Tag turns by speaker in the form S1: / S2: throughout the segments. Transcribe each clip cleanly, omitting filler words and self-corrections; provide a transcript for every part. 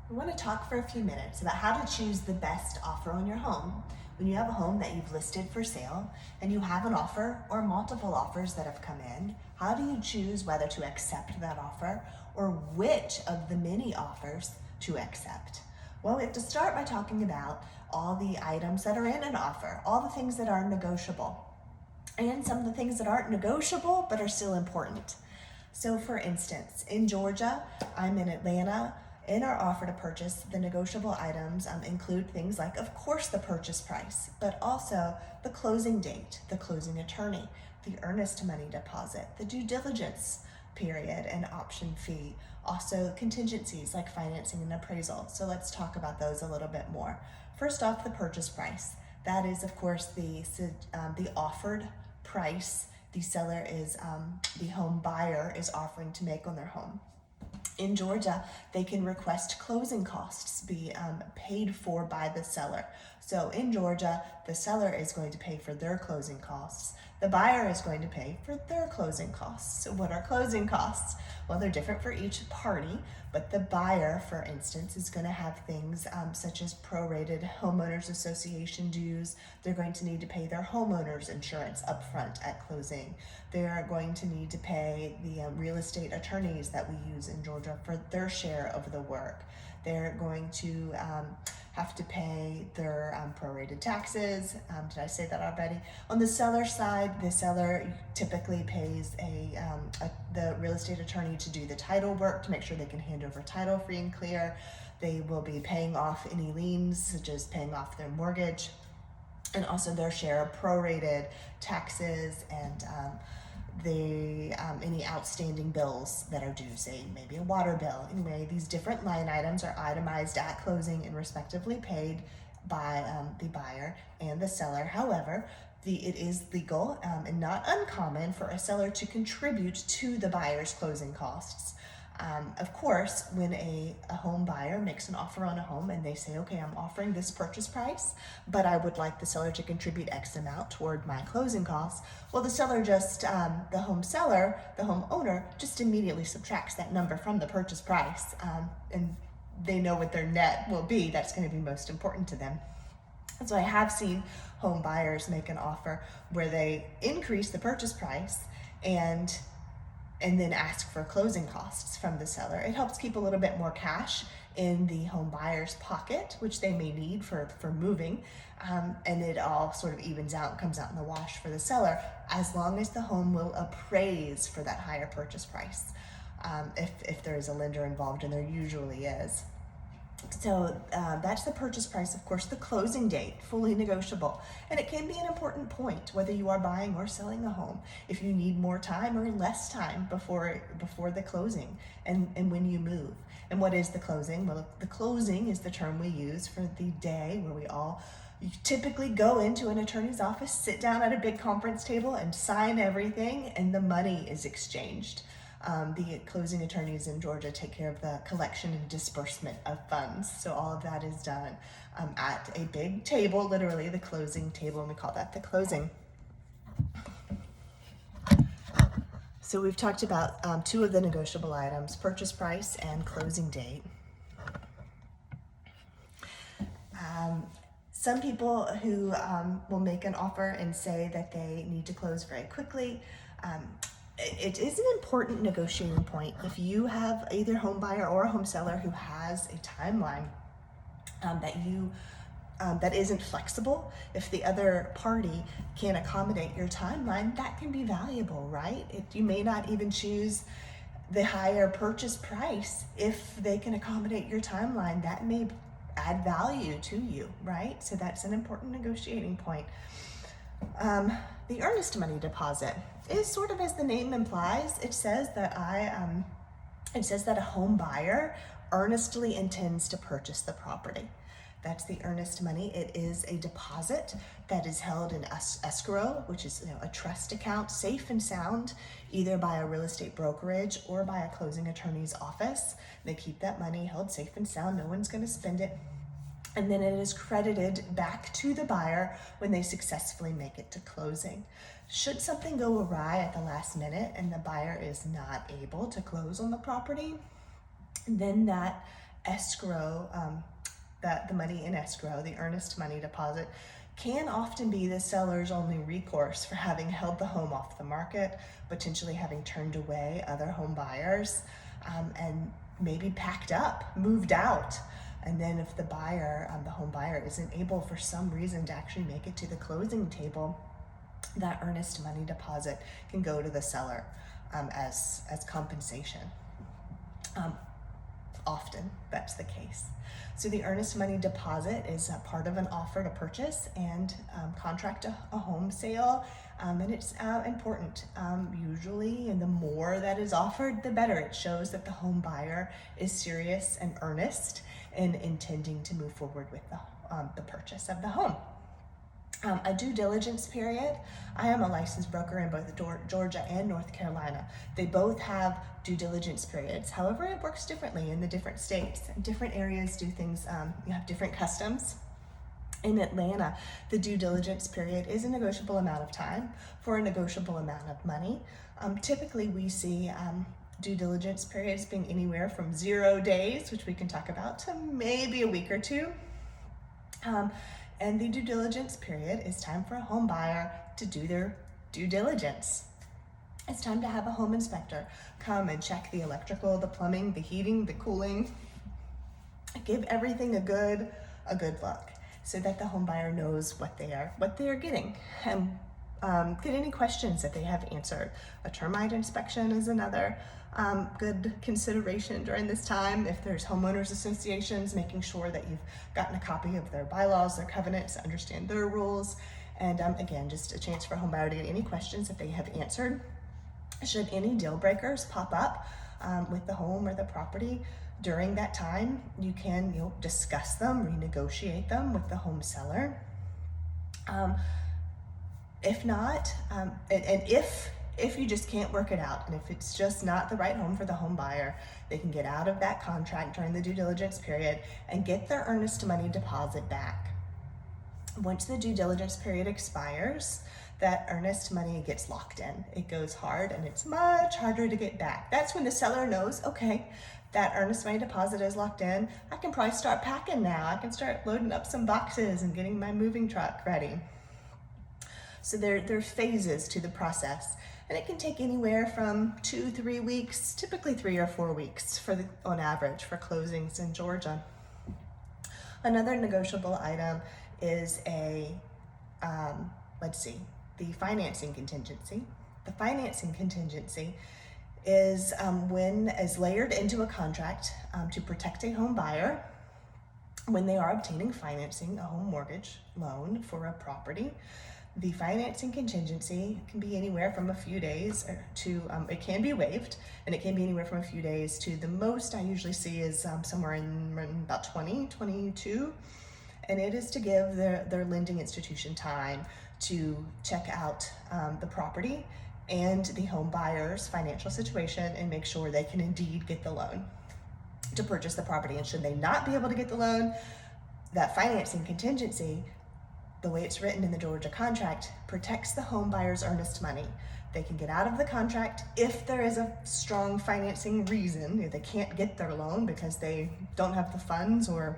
S1: We want to talk for a few minutes about how to choose the best offer on your home. When you have a home that you've listed for sale and you have an offer or multiple offers that have come in, how do you choose whether to accept that offer or which of the many offers to accept? Well, we have to start by talking about all the items that are in an offer, all the things that are negotiable, and some of the things that aren't negotiable but are still important. So for instance, in Georgia, I'm in Atlanta. In our offer to purchase, the negotiable items include things like, of course, the purchase price, but also the closing date, the closing attorney, the earnest money deposit, the due diligence period and option fee, also contingencies like financing and appraisal. So let's talk about those a little bit more. First off, the purchase price. That is, of course, the offered price the seller is, the home buyer is offering to make on their home. In Georgia, they can request closing costs be paid for by the seller. So in Georgia, the seller is going to pay for their closing costs. The buyer is going to pay for their closing costs. So what are closing costs? Well, they're different for each party, but the buyer, for instance, is going to have things such as prorated homeowners association dues. They're going to need to pay their homeowners insurance upfront at closing. They're going to need to pay the real estate attorneys that we use in Georgia for their share of the work. They're going to have to pay their prorated taxes. Did I say that already? On the seller side, the seller typically pays the real estate attorney to do the title work to make sure they can hand over title free and clear. They will be paying off any liens, such as paying off their mortgage, and also their share of prorated taxes and any outstanding bills that are due, say maybe a water bill. Anyway, these different line items are itemized at closing and respectively paid by the buyer and the seller. However, it is legal and not uncommon for a seller to contribute to the buyer's closing costs. Of course, when a home buyer makes an offer on a home and they say, okay, I'm offering this purchase price, but I would like the seller to contribute X amount toward my closing costs, well, the seller just, the home seller, the homeowner, just immediately subtracts that number from the purchase price, and they know what their net will be. That's going to be most important to them. So I have seen home buyers make an offer where they increase the purchase price and then ask for closing costs from the seller. It helps keep a little bit more cash in the home buyer's pocket, which they may need for moving, and it all sort of evens out, comes out in the wash for the seller, as long as the home will appraise for that higher purchase price, if there is a lender involved, and there usually is. So that's the purchase price. Of course, the closing date, fully negotiable. And it can be an important point, whether you are buying or selling a home, if you need more time or less time before the closing and when you move. And what is the closing? Well, the closing is the term we use for the day where you typically go into an attorney's office, sit down at a big conference table and sign everything, and the money is exchanged. The closing attorneys in Georgia take care of the collection and disbursement of funds. So all of that is done at a big table, literally the closing table, and we call that the closing. So we've talked about two of the negotiable items, purchase price and closing date. Some people who will make an offer and say that they need to close very quickly. It is an important negotiating point. If you have either home buyer or a home seller who has a timeline that isn't flexible, if the other party can accommodate your timeline, that can be valuable, right? You may not even choose the higher purchase price if they can accommodate your timeline. That may add value to you, right? So that's an important negotiating point. The earnest money deposit is sort of, as the name implies, it says that a home buyer earnestly intends to purchase the property. That's the earnest money. It is a deposit that is held in escrow, which is a trust account, safe and sound, either by a real estate brokerage or by a closing attorney's office. They keep that money held safe and sound. No one's going to spend it. And then it is credited back to the buyer when they successfully make it to closing. Should something go awry at the last minute and the buyer is not able to close on the property, then that escrow, the money in escrow, the earnest money deposit, can often be the seller's only recourse for having held the home off the market, potentially having turned away other home buyers, and maybe packed up, moved out. And then if the buyer, the home buyer, isn't able for some reason to actually make it to the closing table, that earnest money deposit can go to the seller as compensation. Often that's the case. So the earnest money deposit is a part of an offer to purchase and contract a home sale, and it's important. Usually, and the more that is offered, the better. It shows that the home buyer is serious and earnest in intending to move forward with the purchase of the home. A due diligence period. I am a licensed broker in both Georgia and North Carolina. They both have due diligence periods. However, it works differently in the different states. Different areas do things, you have different customs. In Atlanta, the due diligence period is a negotiable amount of time for a negotiable amount of money. Typically, we see due diligence periods being anywhere from 0 days, which we can talk about, to maybe a week or two. And the due diligence period is time for a home buyer to do their due diligence. It's time to have a home inspector come and check the electrical, the plumbing, the heating, the cooling, give everything a good look so that the home buyer knows what they are getting, and get any questions that they have answered. A termite inspection is another good consideration during this time. If there's homeowners associations, making sure that you've gotten a copy of their bylaws, their covenants, understand their rules, and again, just a chance for a home buyer to get any questions that they have answered. Should any deal breakers pop up with the home or the property during that time, you can discuss them, renegotiate them with the home seller. If not, and if you just can't work it out, and if it's just not the right home for the home buyer, they can get out of that contract during the due diligence period and get their earnest money deposit back. Once the due diligence period expires, that earnest money gets locked in. It goes hard, and it's much harder to get back. That's when the seller knows, okay, that earnest money deposit is locked in. I can probably start packing now. I can start loading up some boxes and getting my moving truck ready. So there are phases to the process, and it can take anywhere from 2-3 weeks, typically 3 or 4 weeks on average for closings in Georgia. Another negotiable item is the financing contingency. The financing contingency is layered into a contract to protect a home buyer when they are obtaining financing, a home mortgage loan for a property. The financing contingency can be anywhere from a few days to, it can be waived, and it can be anywhere from a few days to the most I usually see is somewhere in about 22. And it is to give their lending institution time to check out the property and the home buyer's financial situation and make sure they can indeed get the loan to purchase the property. And should they not be able to get the loan, that financing contingency, the way it's written in the Georgia contract, protects the home buyer's earnest money. They can get out of the contract if there is a strong financing reason, if they can't get their loan because they don't have the funds or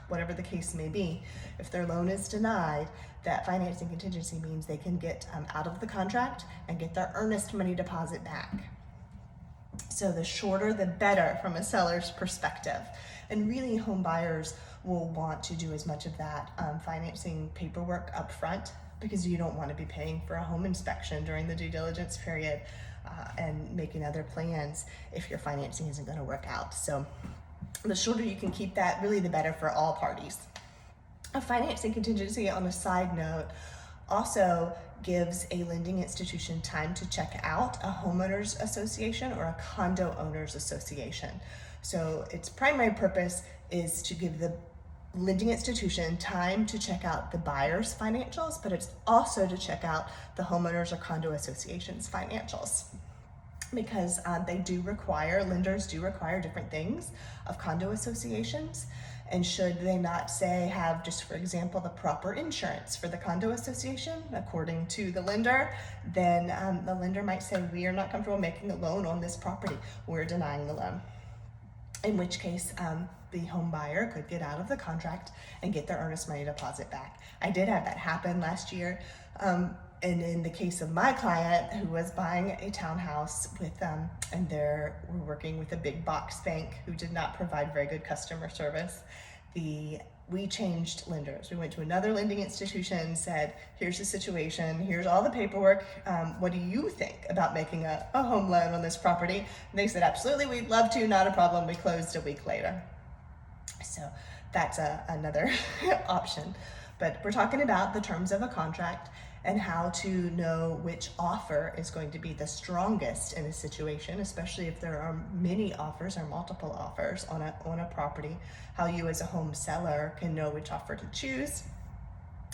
S1: whatever the case may be. If their loan is denied, that financing contingency means they can get out of the contract and get their earnest money deposit back. So the shorter the better from a seller's perspective. And really, home buyers will want to do as much of that financing paperwork up front, because you don't want to be paying for a home inspection during the due diligence period and making other plans if your financing isn't going to work out. So the shorter you can keep that, really the better for all parties. A financing contingency, on a side note, also gives a lending institution time to check out a homeowners association or a condo owners association. So its primary purpose is to give the lending institution time to check out the buyer's financials, but it's also to check out the homeowners or condo association's financials, because lenders do require different things of condo associations. And should they not have, just for example, the proper insurance for the condo association, according to the lender, then the lender might say, we are not comfortable making a loan on this property. We're denying the loan. in which case the home buyer could get out of the contract and get their earnest money deposit back. I did have that happen last year. And in the case of my client who was buying a townhouse with and we're working with a big box bank who did not provide very good customer service, we changed lenders. We went to another lending institution, said, here's the situation, here's all the paperwork. What do you think about making a home loan on this property? And they said, absolutely, we'd love to, not a problem. We closed a week later. So that's another option. But we're talking about the terms of a contract and how to know which offer is going to be the strongest in a situation, especially if there are many offers or multiple offers on a property, how you as a home seller can know which offer to choose,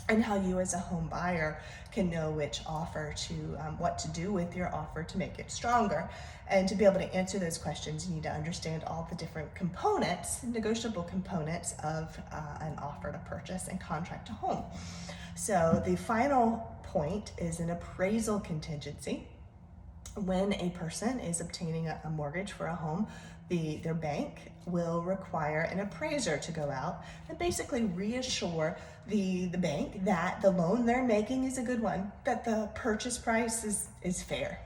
S1: and how you as a home buyer can know which offer to, what to do with your offer to make it stronger. And to be able to answer those questions, you need to understand all the different components, negotiable components of an offer to purchase and contract a home. So the final point is an appraisal contingency. When a person is obtaining a mortgage for a home, their bank will require an appraiser to go out and basically reassure the bank that the loan they're making is a good one, that the purchase price is fair.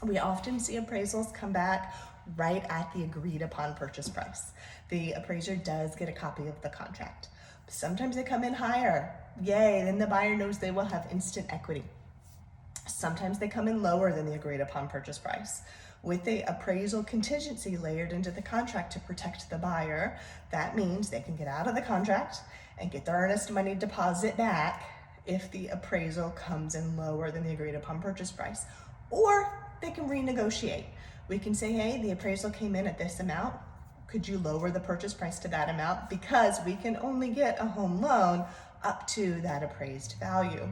S1: We often see appraisals come back right at the agreed upon purchase price. The appraiser does get a copy of the contract. Sometimes they come in higher. Yay, then the buyer knows they will have instant equity. Sometimes they come in lower than the agreed upon purchase price. With the appraisal contingency layered into the contract to protect the buyer, that means they can get out of the contract and get their earnest money deposit back if the appraisal comes in lower than the agreed upon purchase price. Or they can renegotiate. We can say, hey, the appraisal came in at this amount. Could you lower the purchase price to that amount? Because we can only get a home loan up to that appraised value.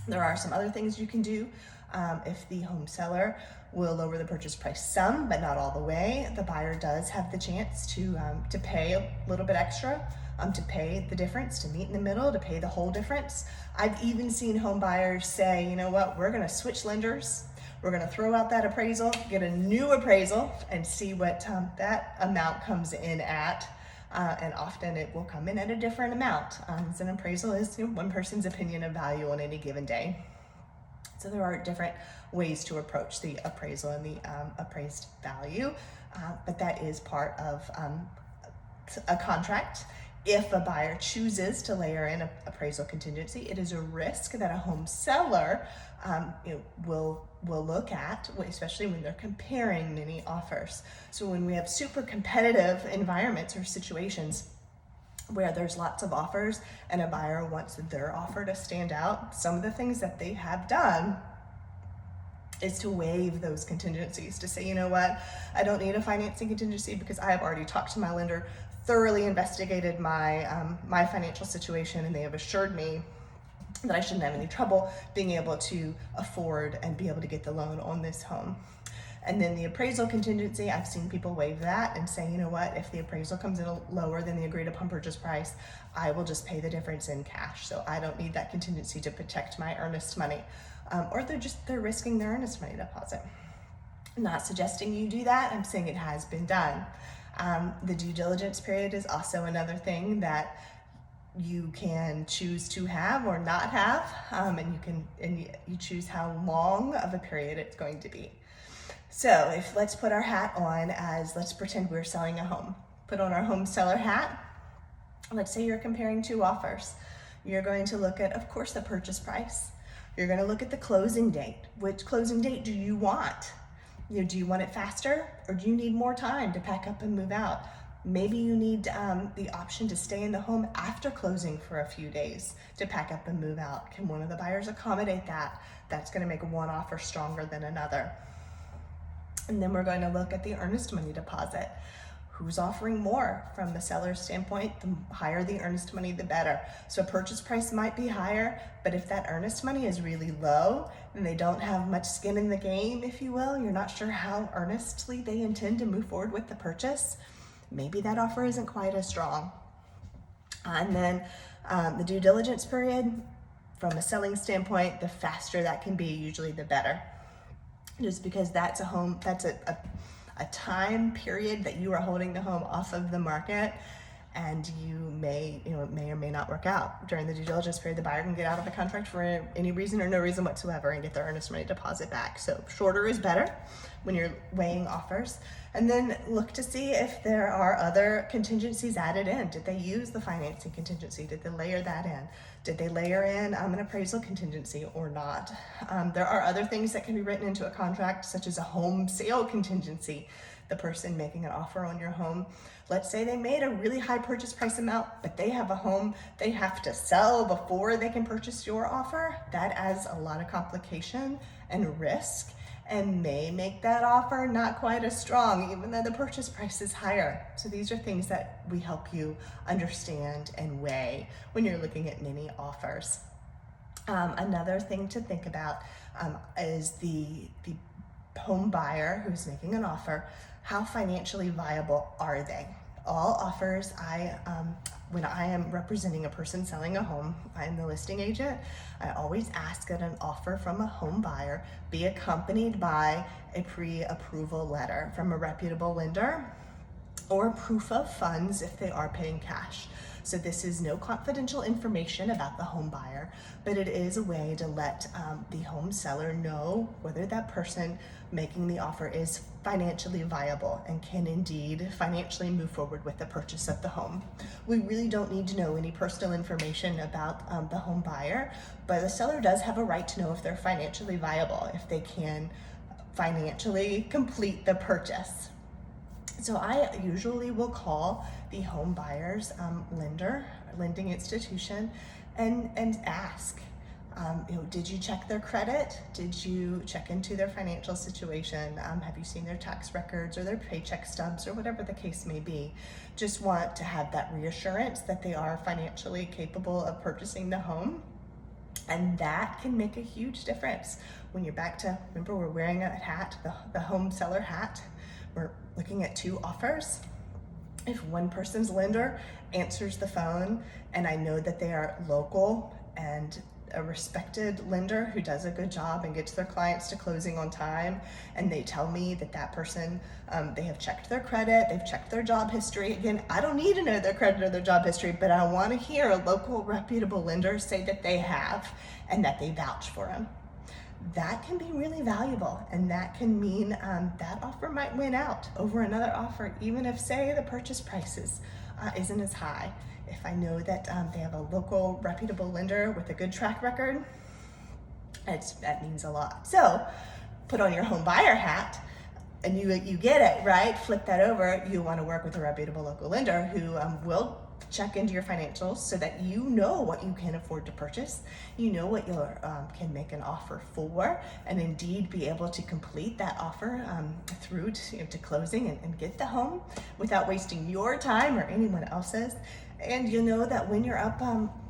S1: There are some other things you can do. If the home seller will lower the purchase price some, but not all the way, the buyer does have the chance to pay a little bit extra, to pay the difference, to meet in the middle, to pay the whole difference. I've even seen home buyers say, you know what, we're gonna switch lenders. We're gonna throw out that appraisal, get a new appraisal, and see what that amount comes in at. And often it will come in at a different amount. As an appraisal is one person's opinion of value on any given day. So there are different ways to approach the appraisal and the appraised value, but that is part of a contract. If a buyer chooses to layer in an appraisal contingency, it is a risk that a home seller will look at, especially when they're comparing many offers. So when we have super competitive environments or situations where there's lots of offers and a buyer wants their offer to stand out, some of the things that they have done is to waive those contingencies, to say, you know what, I don't need a financing contingency because I have already talked to my lender, thoroughly investigated my financial situation, and they have assured me that I shouldn't have any trouble being able to afford and be able to get the loan on this home. And then the appraisal contingency, I've seen people waive that and say, you know what, if the appraisal comes in lower than the agreed upon purchase price, I will just pay the difference in cash. So I don't need that contingency to protect my earnest money. Or they're risking their earnest money deposit. I'm not suggesting you do that. I'm saying it has been done. The due diligence period is also another thing that you can choose to have or not have, and you choose how long of a period it's going to be. So let's put our hat on let's pretend we're selling a home. Put on our home seller hat. Let's say you're comparing two offers. You're going to look at, of course, the purchase price. You're going to look at the closing date. Which closing date do you want? Do you want it faster, or do you need more time to pack up and move out? Maybe you need the option to stay in the home after closing for a few days to pack up and move out. Can one of the buyers accommodate that? That's going to make one offer stronger than another. And then we're going to look at the earnest money deposit. Who's offering more? From the seller's standpoint, the higher the earnest money, the better. So purchase price might be higher, but if that earnest money is really low and they don't have much skin in the game, if you will, you're not sure how earnestly they intend to move forward with the purchase, maybe that offer isn't quite as strong. And then the due diligence period, from a selling standpoint, the faster that can be, usually the better. Just because that's a a time period that you are holding the home off of the market, and you may, it may or may not work out. During the due diligence period, the buyer can get out of the contract for any reason or no reason whatsoever and get their earnest money deposit back. So shorter is better when you're weighing offers. And then look to see if there are other contingencies added in. Did they use the financing contingency? Did they layer that in? Did they layer in an appraisal contingency or not? There are other things that can be written into a contract, such as a home sale contingency. The person making an offer on your home, let's say they made a really high purchase price amount, but they have a home they have to sell before they can purchase your offer. That adds a lot of complication and risk, and may make that offer not quite as strong, even though the purchase price is higher. So these are things that we help you understand and weigh when you're looking at many offers. Another thing to think about is the home buyer who's making an offer. How financially viable are they? All offers, when I am representing a person selling a home, I'm the listing agent, I always ask that an offer from a home buyer be accompanied by a pre-approval letter from a reputable lender or proof of funds if they are paying cash. So this is no confidential information about the home buyer, but it is a way to let the home seller know whether that person making the offer is financially viable and can indeed financially move forward with the purchase of the home. We really don't need to know any personal information about the home buyer, but the seller does have a right to know if they're financially viable, if they can financially complete the purchase. So I usually will call the home buyer's lending institution, and ask, did you check their credit? Did you check into their financial situation? Have you seen their tax records or their paycheck stubs or whatever the case may be? Just want to have that reassurance that they are financially capable of purchasing the home. And that can make a huge difference. When you're back to, remember, we're wearing a hat, the home seller hat. We're looking at two offers. If one person's lender answers the phone and I know that they are local and a respected lender who does a good job and gets their clients to closing on time, and they tell me that that person, they have checked their credit, they've checked their job history. Again, I don't need to know their credit or their job history, but I want to hear a local reputable lender say that they have and that they vouch for them. That can be really valuable, and that can mean that offer might win out over another offer, even if, say, the purchase price isn't as high. If I know that they have a local reputable lender with a good track record, that means a lot. So put on your home buyer hat, and you get it, right? Flip that over. You want to work with a reputable local lender who will check into your financials so that you know what you can afford to purchase, you know what you can make an offer for, and indeed be able to complete that offer through to closing and get the home without wasting your time or anyone else's. And you know that when you're up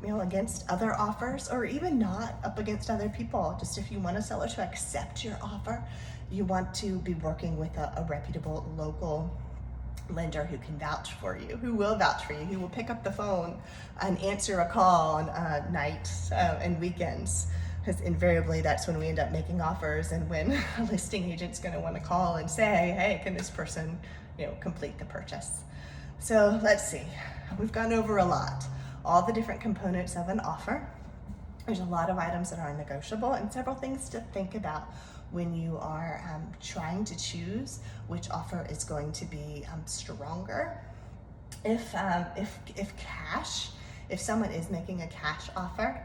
S1: against other offers, or even not up against other people, just if you want a seller to accept your offer, you want to be working with a reputable local lender who can vouch for you, who will vouch for you, who will pick up the phone and answer a call on nights and weekends, because invariably that's when we end up making offers, and when a listing agent's going to want to call and say, hey, can this person complete the purchase? So let's see, we've gone over a lot, all the different components of an offer. There's a lot of items that are negotiable and several things to think about when you are trying to choose which offer is going to be stronger. If someone is making a cash offer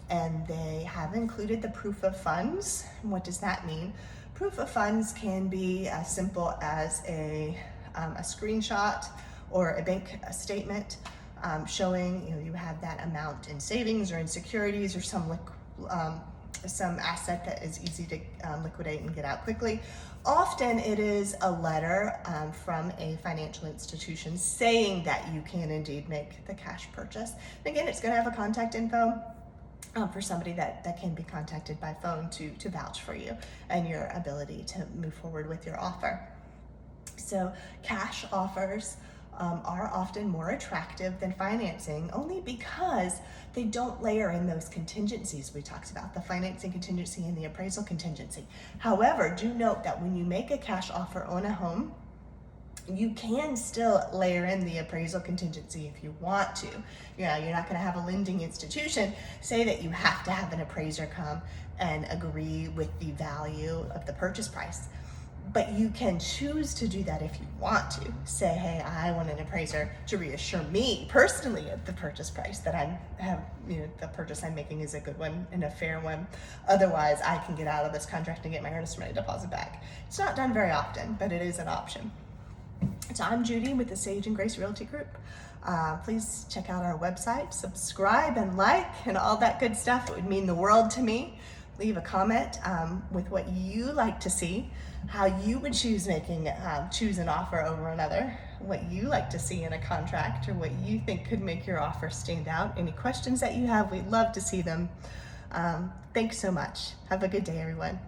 S1: and they have included the proof of funds, what does that mean? Proof of funds can be as simple as a screenshot or a bank statement showing you have that amount in savings or in securities or some asset that is easy to liquidate and get out quickly. Often it is a letter from a financial institution saying that you can indeed make the cash purchase. And again, it's going to have a contact info for somebody that can be contacted by phone to vouch for you and your ability to move forward with your offer. So cash offers are often more attractive than financing, only because they don't layer in those contingencies we talked about, the financing contingency and the appraisal contingency. However, do note that when you make a cash offer on a home, You can still layer in the appraisal contingency if you want to. You're not going to have a lending institution say that you have to have an appraiser come and agree with the value of the purchase price. But you can choose to do that if you want to. Say, hey, I want an appraiser to reassure me personally of the purchase price, that the purchase I'm making is a good one and a fair one. Otherwise, I can get out of this contract and get my earnest money deposit back. It's not done very often, but it is an option. So I'm Judy with the Sage+Grace Realty Group. Please check out our website, subscribe and like and all that good stuff. It would mean the world to me. Leave a comment with what you like to see, how you would choose an offer over another, what you like to see in a contract, or what you think could make your offer stand out. Any questions that you have, we'd love to see them. Thanks so much. Have a good day, everyone.